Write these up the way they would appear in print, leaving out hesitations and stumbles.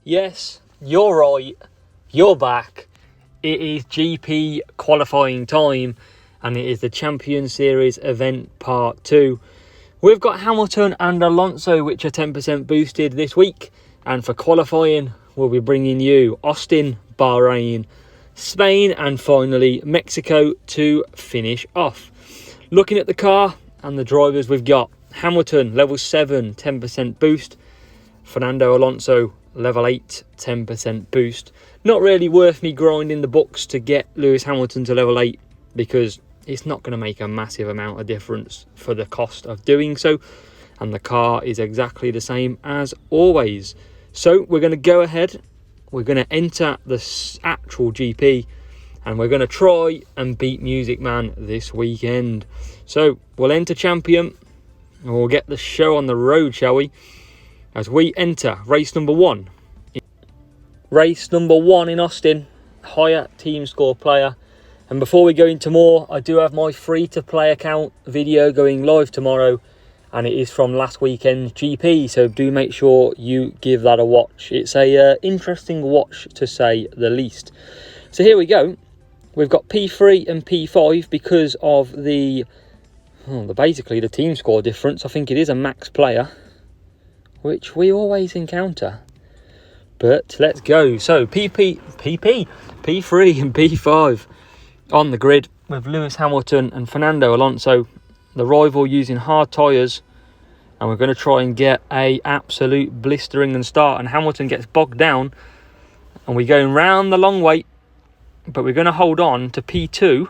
Yes, you're right. You're back. It is GP qualifying time, and it is the Champion Series event part 2. We've got Hamilton and Alonso, which are 10% boosted this week. And for qualifying, we'll be bringing you Austin, Bahrain, Spain, and finally Mexico to finish off. Looking at the car and the drivers we've got. Hamilton, level 7, 10% boost. Fernando Alonso, level 8, 10% boost. Not really worth me grinding the books to get Lewis Hamilton to level 8 because it's not going to make a massive amount of difference for the cost of doing so. And the car is exactly the same as always. So we're going to go ahead. We're going to enter the actual GP. And we're going to try and beat Music Man this weekend. So we'll enter Champion. And we'll get the show on the road, shall we? As we enter race number 1. Race number 1 in Austin. Higher team score player. And before we go into more, I do have my free-to-play account video going live tomorrow. And it is from last weekend's GP. So do make sure you give that a watch. It's a interesting watch, to say the least. So here we go. We've got P3 and P5 because of basically the team score difference. I think it is a max player, which we always encounter. But let's go. So P3 and P5 on the grid with Lewis Hamilton and Fernando Alonso, the rival using hard tyres, and we're going to try and get a absolute blistering and start. And Hamilton gets bogged down, and we're going round the long way, but we're going to hold on to P2,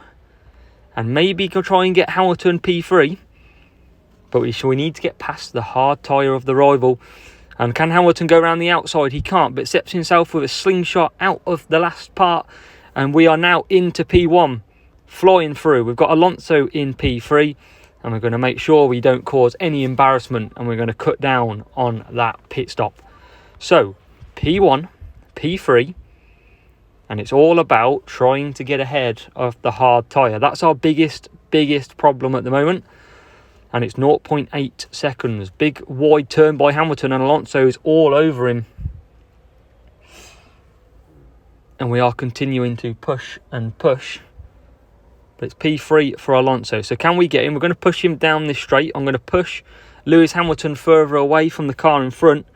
and maybe go try and get Hamilton P3, but we need to get past the hard tyre of the rival. And can Hamilton go around the outside? He can't, but sets himself with a slingshot out of the last part. And we are now into P1, flying through. We've got Alonso in P3, and we're going to make sure we don't cause any embarrassment, and we're going to cut down on that pit stop. So, P1, P3, and it's all about trying to get ahead of the hard tyre. That's our biggest problem at the moment. And it's 0.8 seconds. Big wide turn by Hamilton, and Alonso is all over him. And we are continuing to push and push. But it's P3 for Alonso. So can we get him? We're going to push him down this straight. I'm going to push Lewis Hamilton further away from the car in front.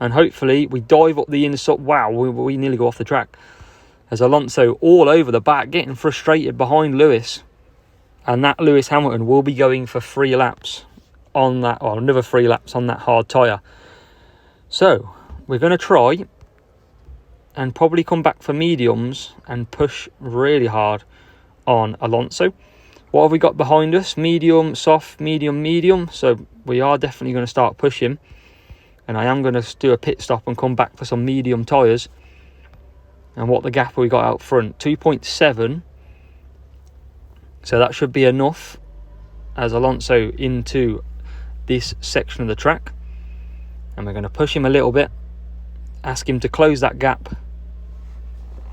And hopefully we dive up the inside. Wow, we nearly go off the track. As Alonso all over the back, getting frustrated behind Lewis. And that Lewis Hamilton will be going for 3 laps on that, or another 3 laps on that hard tyre. So we're going to try and probably come back for mediums and push really hard on Alonso. What have we got behind us? Medium, soft, medium, medium. So we are definitely going to start pushing. And I am going to do a pit stop and come back for some medium tyres. And what the gap have we got out front? 2.7. So that should be enough as Alonso into this section of the track. And we're going to push him a little bit. Ask him to close that gap.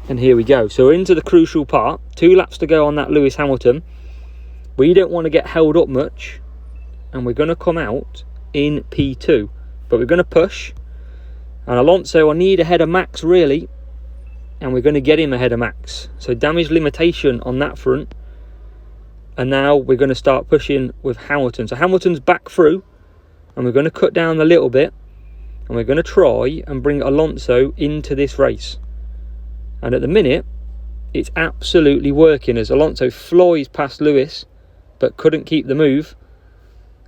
And here we go. So we're into the crucial part. 2 laps to go on that Lewis Hamilton. We don't want to get held up much. And we're going to come out in P2. But we're going to push. And Alonso, I need ahead of Max really. And we're going to get him ahead of Max. So damage limitation on that front. And now we're going to start pushing with Hamilton. So Hamilton's back through. And we're going to cut down a little bit. And we're going to try and bring Alonso into this race. And at the minute, it's absolutely working as Alonso flies past Lewis, but couldn't keep the move.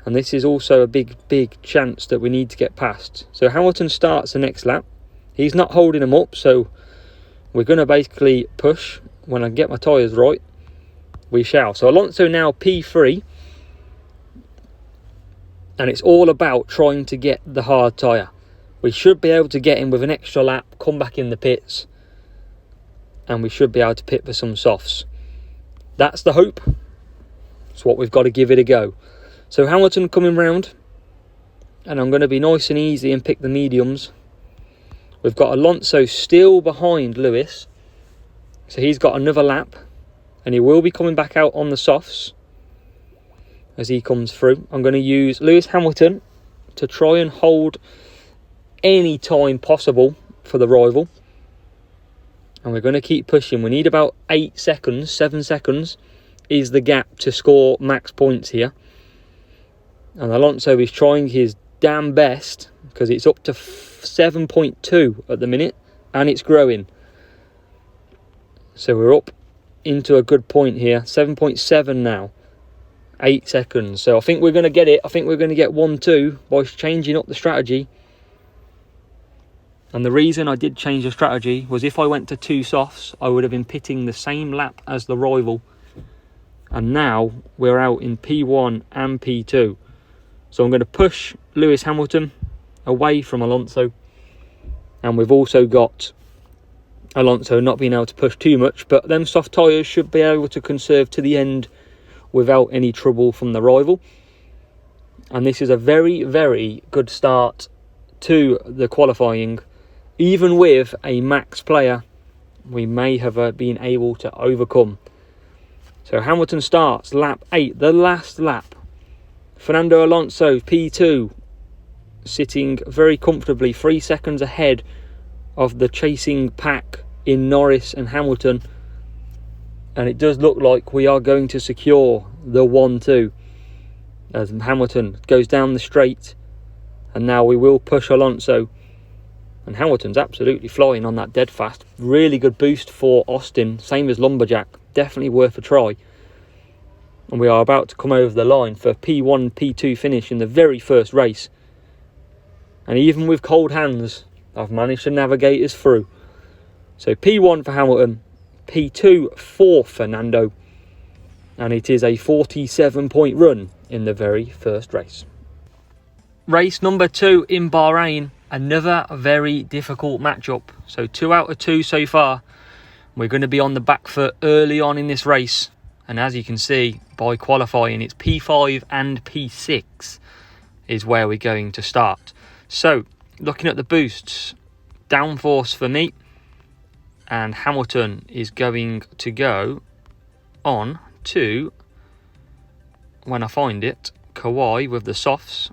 And this is also a big chance that we need to get past. So Hamilton starts the next lap. He's not holding him up, so we're going to basically push. When I get my tyres right, we shall. So Alonso now P3. And it's all about trying to get the hard tyre. We should be able to get him with an extra lap, come back in the pits. And we should be able to pit for some softs. That's the hope. It's what we've got to give it a go. So Hamilton coming round. And I'm going to be nice and easy and pick the mediums. We've got Alonso still behind Lewis. So he's got another lap. And he will be coming back out on the softs as he comes through. I'm going to use Lewis Hamilton to try and hold any time possible for the rival. And we're going to keep pushing. We need about 8 seconds, 7 seconds is the gap to score max points here. And Alonso is trying his damn best because it's up to 7.2 at the minute and it's growing. So we're up into a good point here. 7.7 now. 8 seconds. So I think we're going to get it. I think we're going to get 1-2 by changing up the strategy. And the reason I did change the strategy was if I went to 2 softs, I would have been pitting the same lap as the rival. And now we're out in P1 and P2. So I'm going to push Lewis Hamilton away from Alonso. And we've also got Alonso not being able to push too much. But them soft tyres should be able to conserve to the end without any trouble from the rival. And this is a very, very good start to the qualifying. Even with a max player, we may have been able to overcome. So Hamilton starts lap 8, the last lap. Fernando Alonso, P2, sitting very comfortably 3 seconds ahead of the chasing pack in Norris and Hamilton. And it does look like we are going to secure the 1-2 as Hamilton goes down the straight. And now we will push Alonso. And Hamilton's absolutely flying on that dead fast. Really good boost for Austin. Same as Lumberjack. Definitely worth a try. And we are about to come over the line for P1, P2 finish in the very first race. And even with cold hands, I've managed to navigate us through. So P1 for Hamilton. P2 for Fernando. And it is a 47-point run in the very first race. Race number 2 in Bahrain. Another very difficult matchup. So 2 out of 2 so far. We're going to be on the back foot early on in this race. And as you can see, by qualifying, it's P5 and P6 is where we're going to start. So, looking at the boosts, downforce for me. And Hamilton is going to go on to, when I find it, Kawhi with the softs.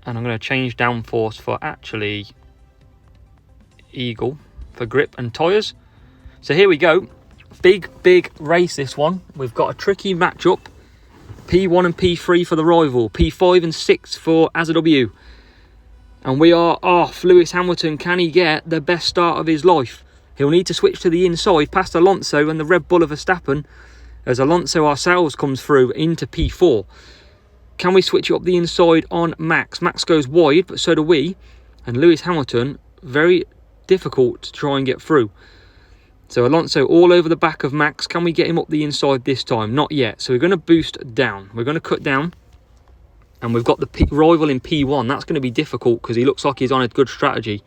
And I'm going to change downforce for actually Eagle for grip and tyres. So here we go. Big race this one. We've got a tricky matchup. P1 and P3 for the rival. P5 and 6 for AZW. And we are off. Lewis Hamilton, can he get the best start of his life? He'll need to switch to the inside past Alonso and the Red Bull of Verstappen as Alonso ourselves comes through into P4. Can we switch it up the inside on Max? Max goes wide, but so do we. And Lewis Hamilton, very difficult to try and get through. So Alonso all over the back of Max. Can we get him up the inside this time? Not yet. So we're going to boost down. We're going to cut down. And we've got the rival in P1. That's going to be difficult because he looks like he's on a good strategy.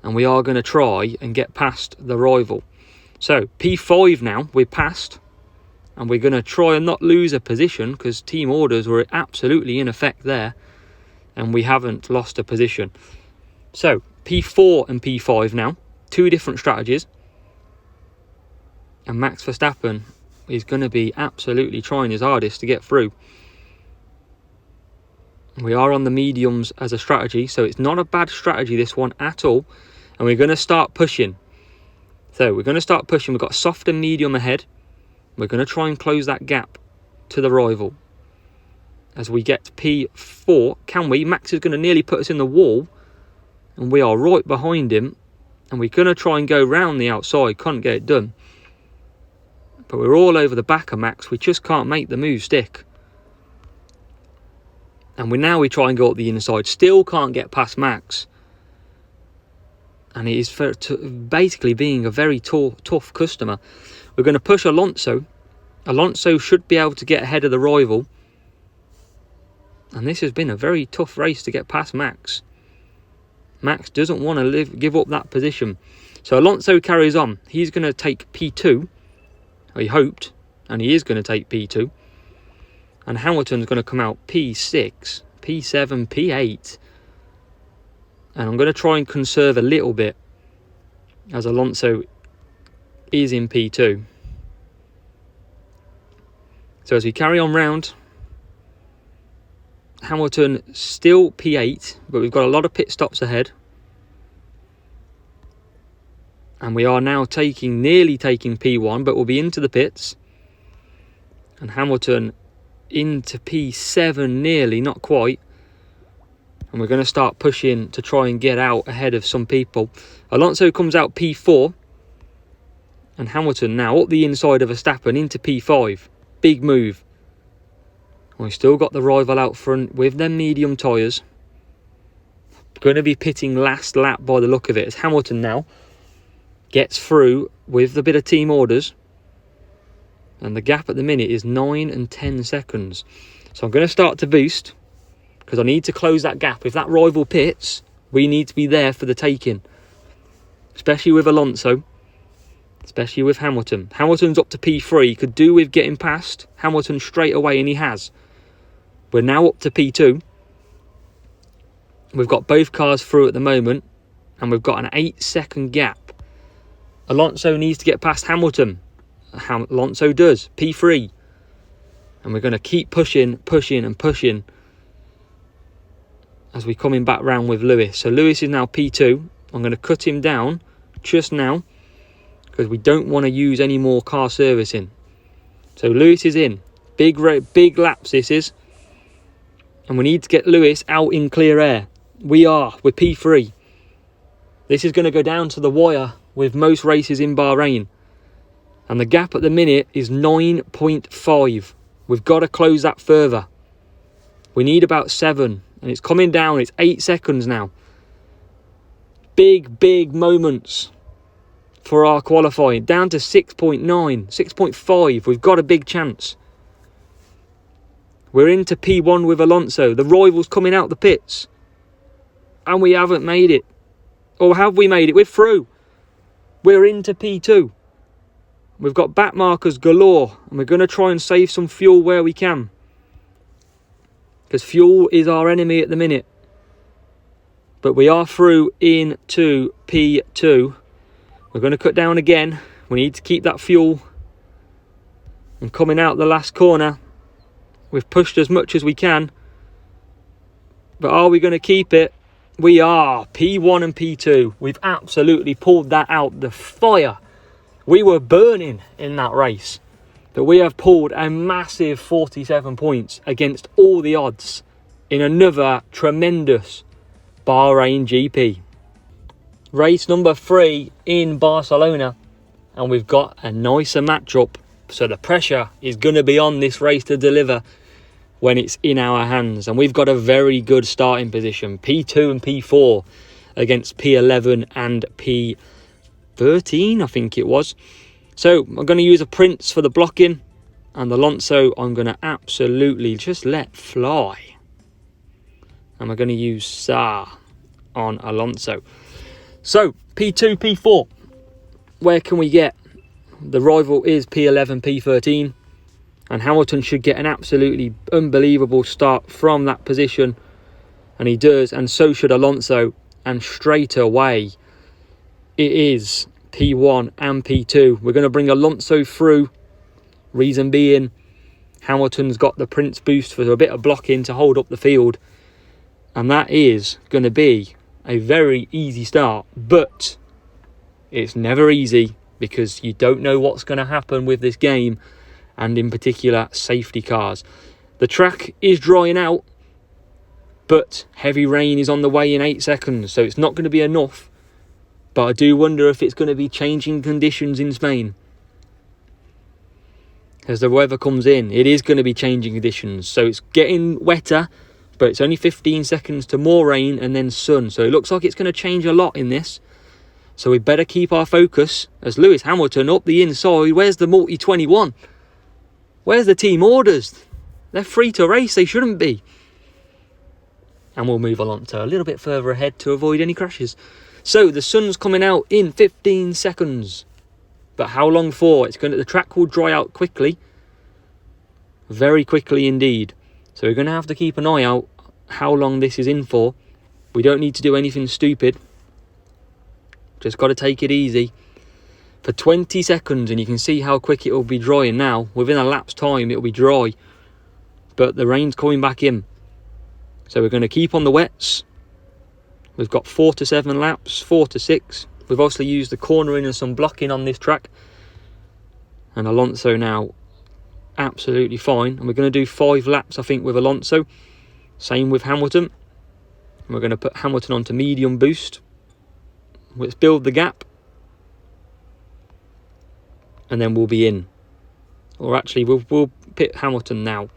And we are going to try and get past the rival. So P5 now, we're past. And we're going to try and not lose a position because team orders were absolutely in effect there. And we haven't lost a position. So P4 and P5 now. 2 different strategies. And Max Verstappen is going to be absolutely trying his hardest to get through. We are on the mediums as a strategy. So it's not a bad strategy, this one, at all. And we're going to start pushing. So we're going to start pushing. We've got soft and medium ahead. We're going to try and close that gap to the rival. As we get P4, can we? Max is going to nearly put us in the wall. And we are right behind him. And we're going to try and go round the outside. Can't get it done. But we're all over the back of Max. We just can't make the move stick. And we try and go up the inside. Still can't get past Max. And he is basically being a very tough customer. We're going to push Alonso. Alonso should be able to get ahead of the rival. And this has been a very tough race to get past Max. Max doesn't want to give up that position. So Alonso carries on. He's going to take P2. He hoped. And he is going to take P2. And Hamilton's going to come out P6, P7, P8. And I'm going to try and conserve a little bit as Alonso is in P2. So as we carry on round, Hamilton still P8, but we've got a lot of pit stops ahead. And we are now nearly taking P1, but we'll be into the pits. And Hamilton into P7 nearly, not quite. And we're going to start pushing to try and get out ahead of some people. Alonso comes out P4. And Hamilton now up the inside of Verstappen into P5. Big move. And we've still got the rival out front with them medium tyres. Going to be pitting last lap by the look of it. As Hamilton now gets through with a bit of team orders. And the gap at the minute is 9 and 10 seconds. So I'm going to start to boost. Because I need to close that gap. If that rival pits, we need to be there for the taking. Especially with Alonso. Especially with Hamilton. Hamilton's up to P3. Could do with getting past Hamilton straight away, and he has. We're now up to P2. We've got both cars through at the moment. And we've got an 8-second gap. Alonso needs to get past Hamilton. Alonso does. P3. And we're going to keep pushing and pushing as we're coming back round with Lewis. So Lewis is now P2. I'm going to cut him down just now because we don't want to use any more car servicing. So Lewis is in. Big laps this is. And we need to get Lewis out in clear air. We're P3. This is going to go down to the wire with most races in Bahrain. And the gap at the minute is 9.5. We've got to close that further. We need about 7. And it's coming down. It's 8 seconds now. Big moments for our qualifying. Down to 6.9, 6.5. We've got a big chance. We're into P1 with Alonso. The rival's coming out the pits. And we haven't made it. Or have we made it? We're through. We're into P2. We've got back markers galore. And we're going to try and save some fuel where we can. Because fuel is our enemy at the minute. But we are through into P2. We're going to cut down again. We need to keep that fuel. And coming out the last corner. We've pushed as much as we can. But are we going to keep it? We are. P1 and P2. We've absolutely pulled that out the fire. We were burning in that race. But we have pulled a massive 47 points against all the odds in another tremendous Bahrain GP. Race number 3 in Barcelona. And we've got a nicer matchup. So the pressure is going to be on this race to deliver when it's in our hands. And we've got a very good starting position. P2 and P4 against P11 and P13, I think it was. So I'm going to use a Prince for the blocking. And Alonso I'm going to absolutely just let fly. And we're going to use Sa on Alonso. So P2, P4. Where can we get? The rival is P11, P13. And Hamilton should get an absolutely unbelievable start from that position. And he does. And so should Alonso. And straight away, it is P1 and P2. We're going to bring Alonso through. Reason being, Hamilton's got the Prince boost for a bit of blocking to hold up the field. And that is going to be a very easy start. But it's never easy because you don't know what's going to happen with this game. And in particular, safety cars. The track is drying out. But heavy rain is on the way in 8 seconds. So it's not going to be enough. But I do wonder if it's going to be changing conditions in Spain. As the weather comes in, it is going to be changing conditions. So it's getting wetter, but it's only 15 seconds to more rain and then sun. So it looks like it's going to change a lot in this. So we better keep our focus. As Lewis Hamilton up the inside, where's the multi-21? Where's the team orders? They're free to race, they shouldn't be. And we'll move along to a little bit further ahead to avoid any crashes. So the sun's coming out in 15 seconds. But how long for? The track will dry out quickly. Very quickly indeed. So we're going to have to keep an eye out how long this is in for. We don't need to do anything stupid. Just got to take it easy. For 20 seconds, and you can see how quick it will be drying now. Within a lap's time, it will be dry. But the rain's coming back in. So we're going to keep on the wets. We've got 4 to 7 laps, 4 to 6. We've obviously used the cornering and some blocking on this track. And Alonso now absolutely fine. And we're going to do 5 laps, I think, with Alonso. Same with Hamilton. And we're going to put Hamilton onto medium boost. Let's build the gap. And then we'll be in. Or actually, we'll pit Hamilton now.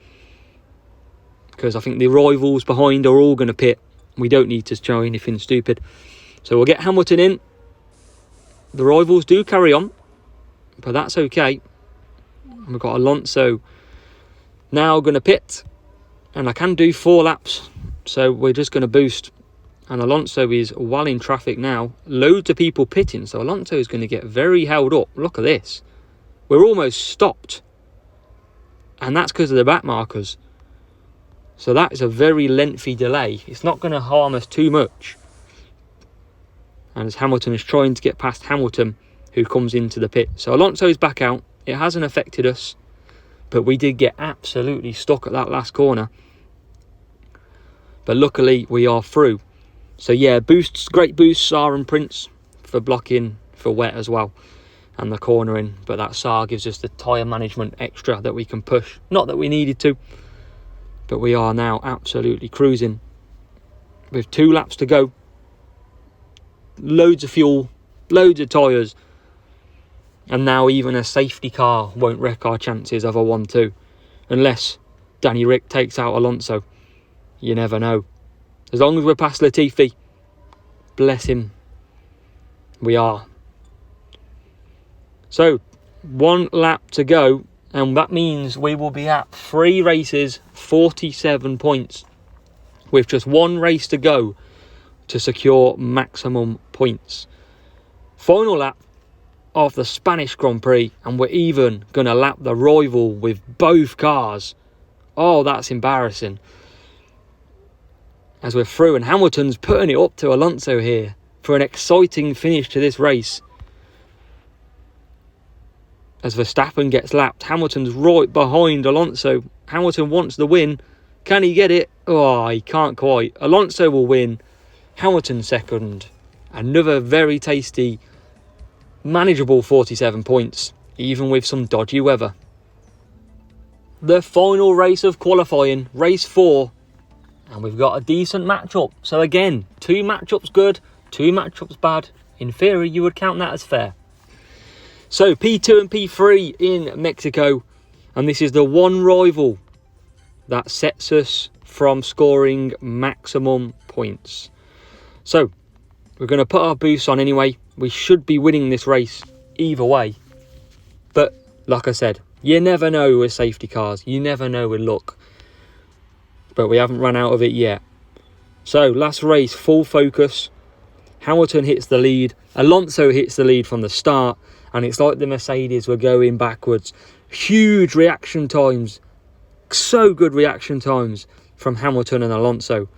Because I think the rivals behind are all going to pit. We don't need to show anything stupid. So we'll get Hamilton in. The rivals do carry on, but that's okay. We've got Alonso now going to pit. And I can do 4 laps. So we're just going to boost. And Alonso is well in traffic now. Loads of people pitting. So Alonso is going to get very held up. Look at this. We're almost stopped. And that's because of the back markers. So that is a very lengthy delay. It's not going to harm us too much. And as Hamilton is trying to get past Hamilton, who comes into the pit. So Alonso is back out. It hasn't affected us. But we did get absolutely stuck at that last corner. But luckily, we are through. So yeah, boosts, great boosts, SAR and Prince for blocking, for wet as well. And the cornering. But that SAR gives us the tyre management extra that we can push. Not that we needed to. But we are now absolutely cruising. With 2 laps to go. Loads of fuel. Loads of tyres. And now even a safety car won't wreck our chances of a 1-2. Unless Danny Rick takes out Alonso. You never know. As long as we're past Latifi. Bless him. We are. So, 1 lap to go. And that means we will be at 3 races, 47 points. With just 1 race to go to secure maximum points. Final lap of the Spanish Grand Prix. And we're even going to lap the rival with both cars. Oh, that's embarrassing. As we're through. And Hamilton's putting it up to Alonso here. For an exciting finish to this race. As Verstappen gets lapped, Hamilton's right behind Alonso. Hamilton wants the win. Can he get it? Oh, he can't quite. Alonso will win. Hamilton second. Another very tasty, manageable 47 points, even with some dodgy weather. The final race of qualifying, race 4. And we've got a decent matchup. So again, 2 matchups good, 2 matchups bad. In theory, you would count that as fair. So, P2 and P3 in Mexico. And this is the one rival that sets us from scoring maximum points. So, we're going to put our boosts on anyway. We should be winning this race either way. But, like I said, you never know with safety cars. You never know with luck. But we haven't run out of it yet. So, last race, full focus. Hamilton hits the lead. Alonso hits the lead from the start. And it's like the Mercedes were going backwards. Huge reaction times. So good reaction times from Hamilton and Alonso.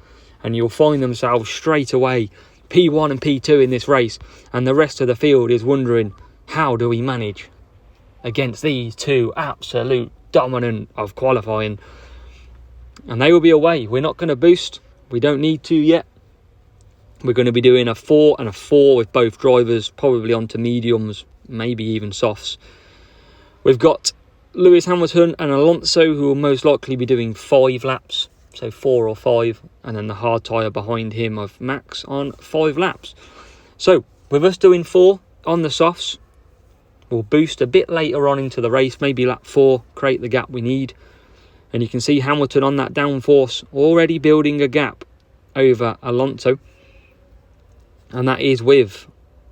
And you'll find themselves straight away P1 and P2 in this race. And the rest of the field is wondering, how do we manage against these 2 absolute dominant of qualifying? And they will be away. We're not going to boost. We don't need to yet. We're going to be doing a 4 and a 4 with both drivers, probably onto mediums, maybe even softs. We've got Lewis Hamilton and Alonso, who will most likely be doing 5 laps, so 4 or 5, and then the hard tyre behind him of Max on 5 laps. So, with us doing 4 on the softs, we'll boost a bit later on into the race, maybe lap 4, create the gap we need. And you can see Hamilton on that downforce, already building a gap over Alonso. And that is with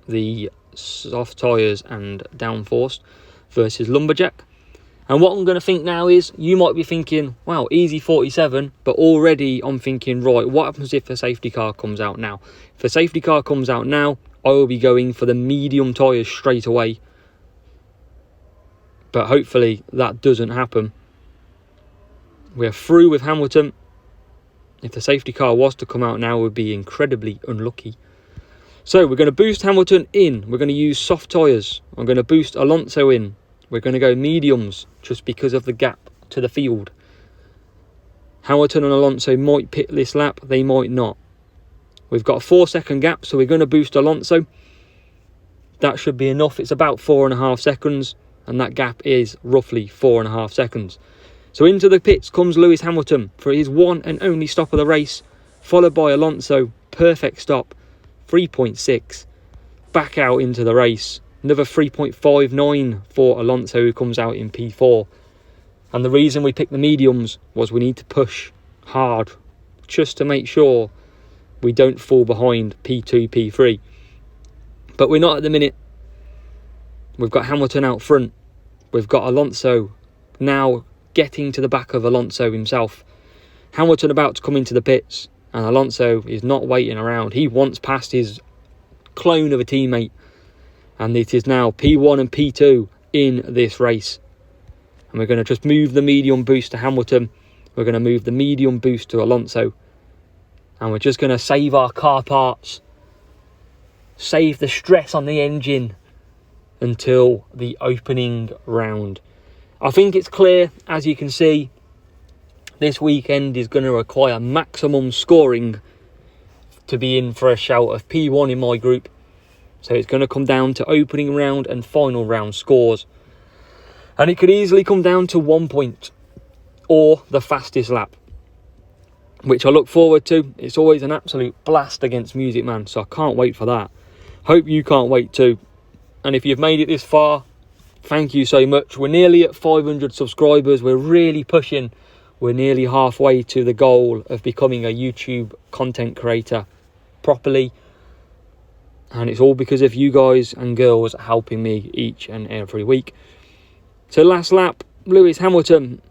the soft tyres and downforce versus lumberjack. And what I'm going to think now is, you might be thinking, wow, easy 47, but already I'm thinking, right, what happens if a safety car comes out now? If a safety car comes out now, I will be going for the medium tyres straight away. But hopefully that doesn't happen. We're through with Hamilton. If the safety car was to come out now, we'd be incredibly unlucky. So we're going to boost Hamilton in. We're going to use soft tyres. I'm going to boost Alonso in. We're going to go mediums just because of the gap to the field. Hamilton and Alonso might pit this lap, they might not. We've got a 4-second gap, so we're going to boost Alonso. That should be enough. It's about 4.5 seconds, and that gap is roughly 4.5 seconds. So into the pits comes Lewis Hamilton for his one and only stop of the race, followed by Alonso. Perfect stop, 3.6. Back out into the race. Another 3.59 for Alonso, who comes out in P4. And the reason we picked the mediums was we need to push hard, just to make sure we don't fall behind P2, P3. But we're not at the minute. We've got Hamilton out front. We've got Alonso now getting to the back of Alonso himself. Hamilton about to come into the pits, and Alonso is not waiting around. He wants past his clone of a teammate. And it is now P1 and P2 in this race. And we're going to just move the medium boost to Hamilton. We're going to move the medium boost to Alonso. And we're just going to save our car parts. Save the stress on the engine until the opening round. I think it's clear, as you can see, this weekend is going to require maximum scoring to be in for a shout of P1 in my group. So it's going to come down to opening round and final round scores. And it could easily come down to 1 point or the fastest lap, which I look forward to. It's always an absolute blast against Music Man, so I can't wait for that. Hope you can't wait too. And if you've made it this far, thank you so much. We're nearly at 500 subscribers. We're really pushing. We're nearly halfway to the goal of becoming a YouTube content creator properly. And it's all because of you guys and girls helping me each and every week. So last lap, Lewis Hamilton,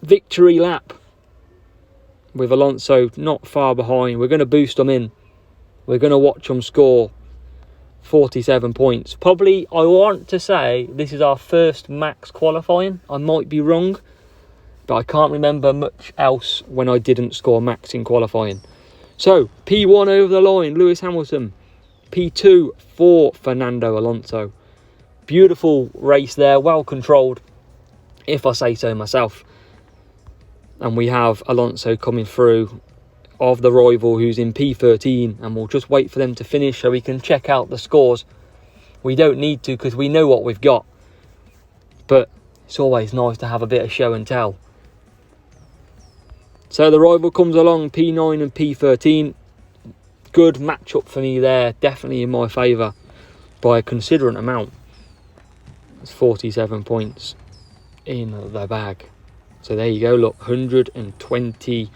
victory lap. With Alonso not far behind. We're going to boost them in. We're going to watch them score 47 points. Probably, I want to say, this is our first max qualifying. I might be wrong, but I can't remember much else when I didn't score max in qualifying. So, P1 over the line, Lewis Hamilton. P2 for Fernando Alonso. Beautiful race there, well controlled, if I say so myself. And we have Alonso coming through of the rival who's in P13, and we'll just wait for them to finish so we can check out the scores. We don't need to because we know what we've got, but it's always nice to have a bit of show and tell. So the rival comes along, P9 and P13. Good matchup for me there, definitely in my favour by a considerable amount. It's 47 points in the bag. So there you go, look, 120.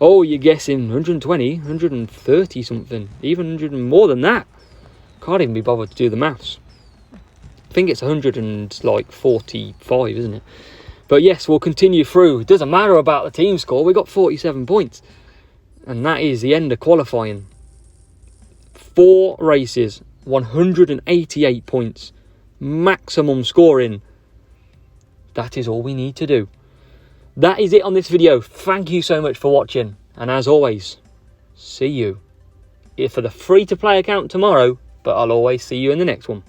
Oh, you're guessing 120, 130 something, even 100 and more than that. Can't even be bothered to do the maths. I think it's 145, isn't it? But yes, we'll continue through. It doesn't matter about the team score. We got 47 points. And that is the end of qualifying. 4 races, 188 points. Maximum scoring. That is all we need to do. That is it on this video. Thank you so much for watching. And as always, see you for the free-to-play account tomorrow. But I'll always see you in the next one.